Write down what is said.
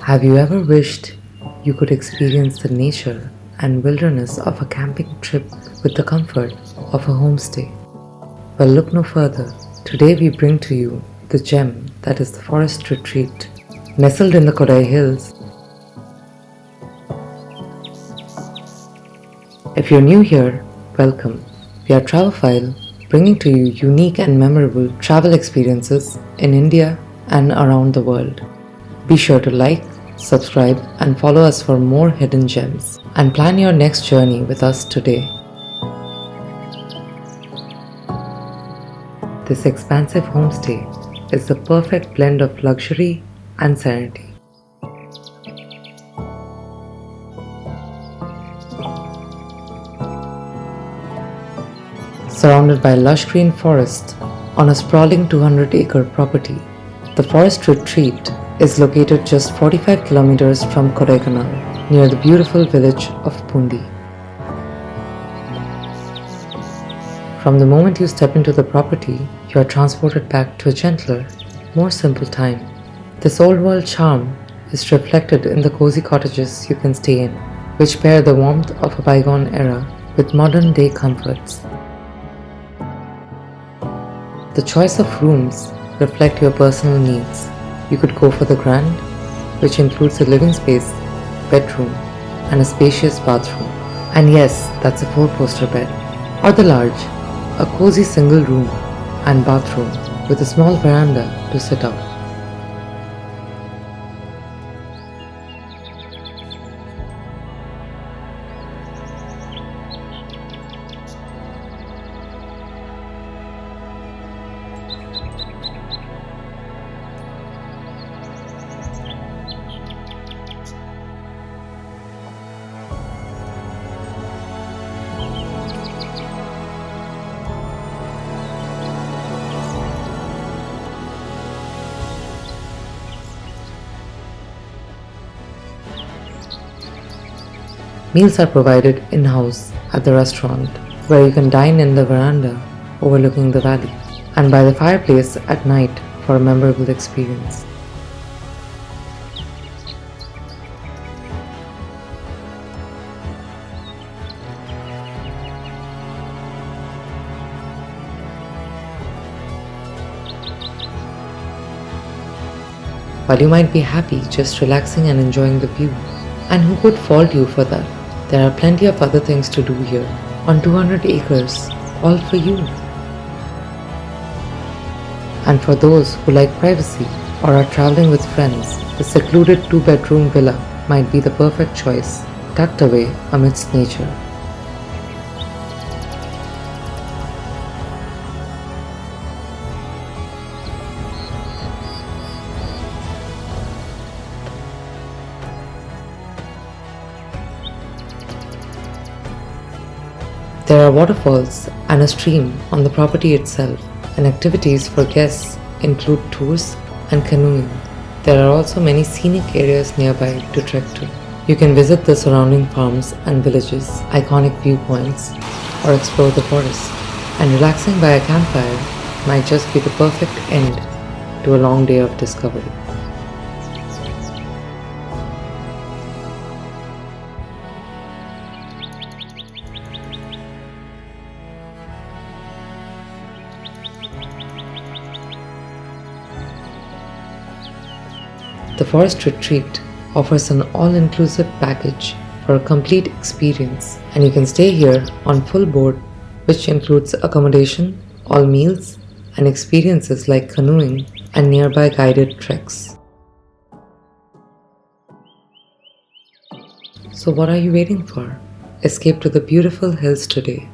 Have you ever wished you could experience the nature and wilderness of a camping trip with the comfort of a homestay? Well, look no further. Today we bring to you the gem that is the forest retreat. Nestled in the Kodai Hills. If you're new here, welcome. We are TraveOphile, bringing to you unique and memorable travel experiences in India and around the world. Be sure to like, subscribe, and follow us for more hidden gems. And plan your next journey with us today. This expansive homestay is the perfect blend of luxury and serenity. Surrounded by lush green forest on a sprawling 200-acre property, the forest retreat is located just 45 kilometers from Kodaikanal, near the beautiful village of Poondi. From the moment you step into the property, you are transported back to a gentler, more simple time. This old-world charm is reflected in the cozy cottages you can stay in, which pair the warmth of a bygone era with modern-day comforts. The choice of rooms reflect your personal needs. You could go for the grand, which includes a living space, bedroom, and a spacious bathroom. And yes, that's a 4-poster bed. Or the large, a cozy single room and bathroom with a small veranda to sit out. Meals are provided in-house at the restaurant, where you can dine in the veranda overlooking the valley, and by the fireplace at night for a memorable experience. While you might be happy just relaxing and enjoying the view, and who could fault you for that? There are plenty of other things to do here, on 200 acres, all for you. And for those who like privacy or are traveling with friends, the secluded 2-bedroom villa might be the perfect choice, tucked away amidst nature. There are waterfalls and a stream on the property itself, and activities for guests include tours and canoeing. There are also many scenic areas nearby to trek to. You can visit the surrounding farms and villages, iconic viewpoints, or explore the forest. And relaxing by a campfire might just be the perfect end to a long day of discovery. The Forest Retreat offers an all-inclusive package for a complete experience, and you can stay here on full board, which includes accommodation, all meals, and experiences like canoeing and nearby guided treks. So what are you waiting for? Escape to the beautiful hills today.